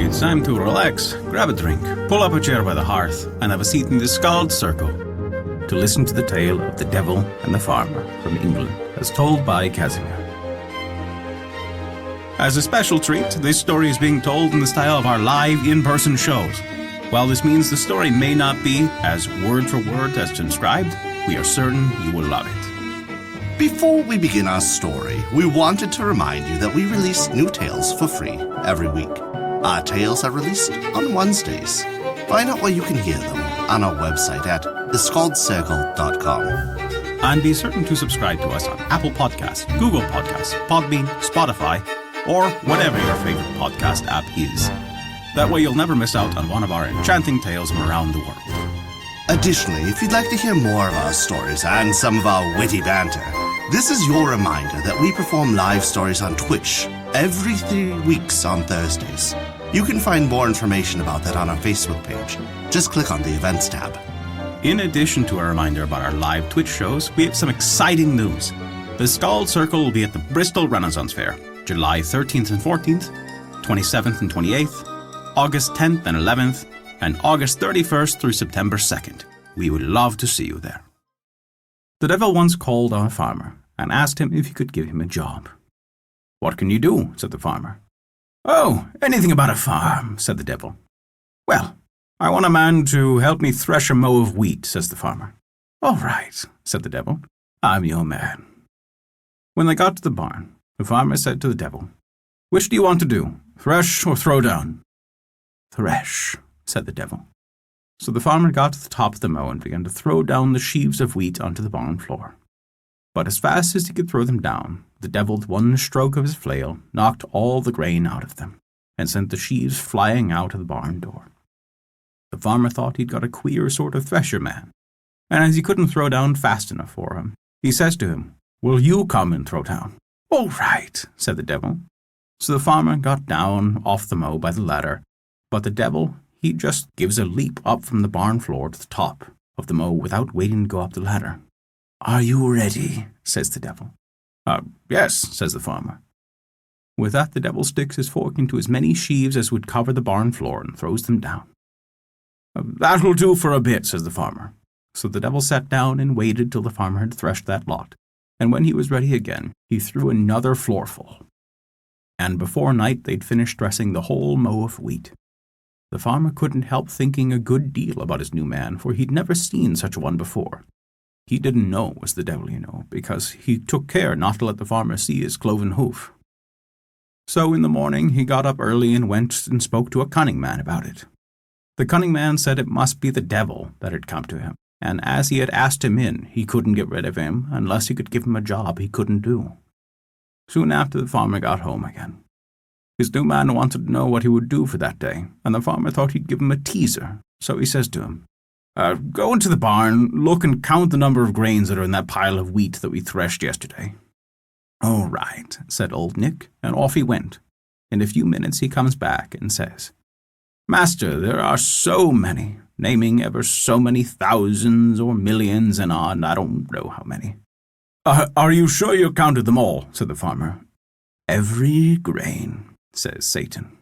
It's time to relax, grab a drink, pull up a chair by the hearth, and have a seat in the Scald Circle to listen to the tale of the Devil and the Farmer from England, as told by Casimir. As a special treat, this story is being told in the style of our live in-person shows. While this means the story may not be as word for word as transcribed, we are certain you will love it. Before we begin our story, we wanted to remind you that we release new tales for free every week. Our tales are released on Wednesdays. Find out where you can hear them on our website at thescaldcircle.com. And be certain to subscribe to us on Apple Podcasts, Google Podcasts, Podbean, Spotify, or whatever your favorite podcast app is. That way you'll never miss out on one of our enchanting tales from around the world. Additionally, if you'd like to hear more of our stories and some of our witty banter, this is your reminder that we perform live stories on Twitch every 3 weeks on Thursdays. You can find more information about that on our Facebook page. Just click on the Events tab. In addition to a reminder about our live Twitch shows, we have some exciting news. The Scald Circle will be at the Bristol Renaissance Faire, July 13th and 14th, 27th and 28th, August 10th and 11th, and August 31st through September 2nd. We would love to see you there. The devil once called on a farmer and asked him if he could give him a job. "What can you do?" said the farmer. "Oh, anything about a farm," said the devil. "Well, I want a man to help me thresh a mow of wheat," says the farmer. "All right," said the devil. "I'm your man." When they got to the barn, the farmer said to the devil, "Which do you want to do, thresh or throw down?" "Thresh," said the devil. So the farmer got to the top of the mow and began to throw down the sheaves of wheat onto the barn floor. But as fast as he could throw them down, the devil with one stroke of his flail knocked all the grain out of them and sent the sheaves flying out of the barn door. The farmer thought he'd got a queer sort of thresher man, and as he couldn't throw down fast enough for him, he says to him, "Will you come and throw down?" "All right," said the devil. So the farmer got down off the mow by the ladder, but the devil, he just gives a leap up from the barn floor to the top of the mow without waiting to go up the ladder. "Are you ready?" says the devil. Yes," says the farmer. With that, the devil sticks his fork into as many sheaves as would cover the barn floor and throws them down. "That'll do for a bit," says the farmer. So the devil sat down and waited till the farmer had threshed that lot, and when he was ready again, he threw another floorful. And before night they'd finished dressing the whole mow of wheat. The farmer couldn't help thinking a good deal about his new man, for he'd never seen such a one before. He didn't know it was the devil, because he took care not to let the farmer see his cloven hoof. So in the morning he got up early and went and spoke to a cunning man about it. The cunning man said it must be the devil that had come to him, and as he had asked him in, he couldn't get rid of him unless he could give him a job he couldn't do. Soon after, the farmer got home again. His new man wanted to know what he would do for that day, and the farmer thought he'd give him a teaser, so he says to him, "Go into the barn, look and count the number of grains that are in that pile of wheat that we threshed yesterday." "All right," said old Nick, and off he went. In a few minutes he comes back and says, "Master, there are so many, naming ever so many thousands or millions and odd, I don't know how many." Are you sure you counted them all?" said the farmer. "Every grain," says Satan.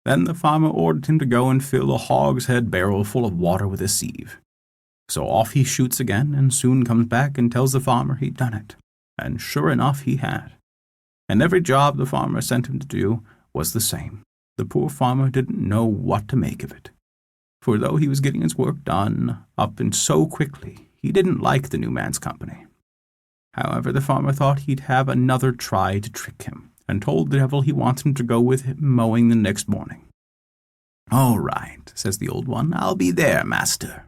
Then the farmer ordered him to go and fill a hogshead barrel full of water with a sieve. So off he shoots again, and soon comes back and tells the farmer he'd done it. And sure enough he had. And every job the farmer sent him to do was the same. The poor farmer didn't know what to make of it. For though he was getting his work done up and so quickly, he didn't like the new man's company. However, the farmer thought he'd have another try to trick him, and told the devil he wanted him to go with him mowing the next morning. "All right," says the old one, "I'll be there, master."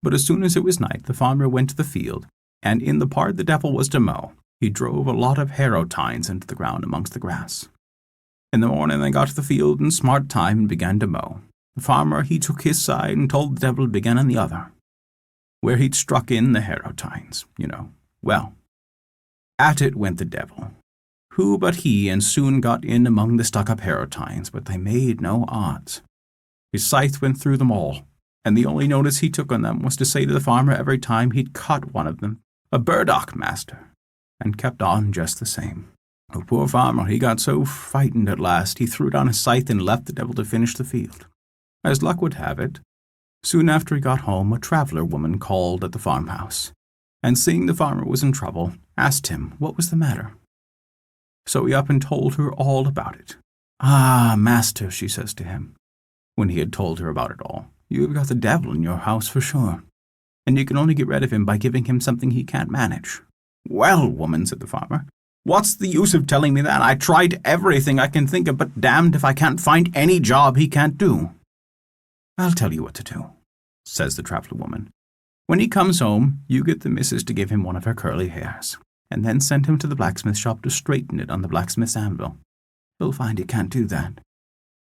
But as soon as it was night, the farmer went to the field, and in the part the devil was to mow, he drove a lot of harrow tines into the ground amongst the grass. In the morning they got to the field in smart time and began to mow. The farmer, he took his side and told the devil to begin on the other, where he'd struck in the harrow tines, Well, at it went the devil. Who but he, and soon got in among the stuck-up harrow tines, but they made no odds. His scythe went through them all, and the only notice he took on them was to say to the farmer every time he'd cut one of them, "A burdock, master," and kept on just the same. The poor farmer, he got so frightened at last, he threw down his scythe and left the devil to finish the field. As luck would have it, soon after he got home, a traveller woman called at the farmhouse, and seeing the farmer was in trouble, asked him what was the matter. So he up and told her all about it. "Ah, master," she says to him, when he had told her about it all, "you have got the devil in your house for sure, and you can only get rid of him by giving him something he can't manage." "Well, woman," said the farmer, "what's the use of telling me that? I tried everything I can think of, but damned if I can't find any job he can't do." "I'll tell you what to do," says the traveller woman. "When he comes home, you get the missus to give him one of her curly hairs, and then send him to the blacksmith shop to straighten it on the blacksmith's anvil. He'll find he can't do that,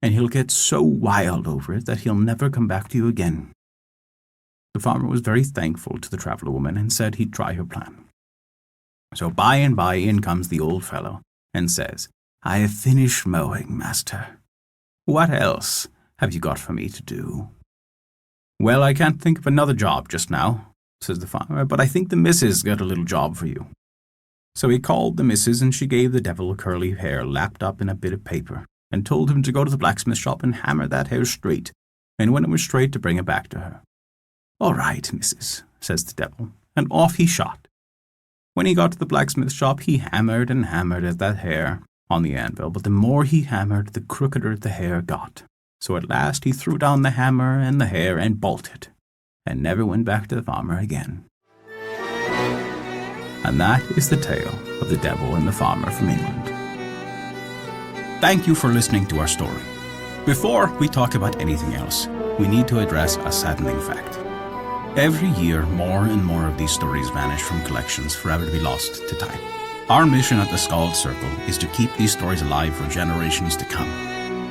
and he'll get so wild over it that he'll never come back to you again." The farmer was very thankful to the traveller woman and said he'd try her plan. So by and by in comes the old fellow and says, "I have finished mowing, master. What else have you got for me to do?" "Well, I can't think of another job just now," says the farmer, "but I think the missus got a little job for you." So he called the missus, and she gave the devil curly hair lapped up in a bit of paper, and told him to go to the blacksmith shop and hammer that hair straight, and when it was straight to bring it back to her. "All right, missus," says the devil, and off he shot. When he got to the blacksmith shop, he hammered and hammered at that hair on the anvil, but the more he hammered, the crookeder the hair got. So at last he threw down the hammer and the hair and bolted, and never went back to the farmer again. And that is the tale of the devil and the farmer from England. Thank you for listening to our story. Before we talk about anything else, we need to address a saddening fact. Every year, more and more of these stories vanish from collections, forever to be lost to time. Our mission at the Skald Circle is to keep these stories alive for generations to come.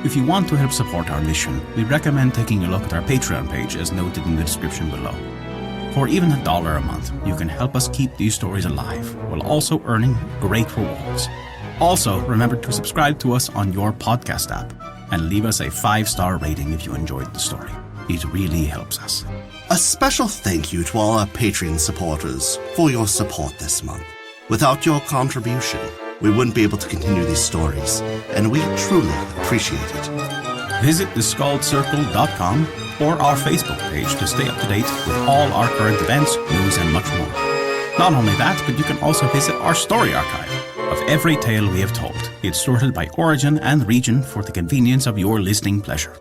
If you want to help support our mission, we recommend taking a look at our Patreon page as noted in the description below. For even $1 a month, you can help us keep these stories alive, while also earning great rewards. Also, remember to subscribe to us on your podcast app, and leave us a 5-star rating if you enjoyed the story. It really helps us. A special thank you to all our Patreon supporters for your support this month. Without your contribution, we wouldn't be able to continue these stories, and we truly appreciate it. Visit theskaldscircle.com or our Facebook page to stay up to date with all our current events, news, and much more. Not only that, but you can also visit our story archive of every tale we have told. It's sorted by origin and region for the convenience of your listening pleasure.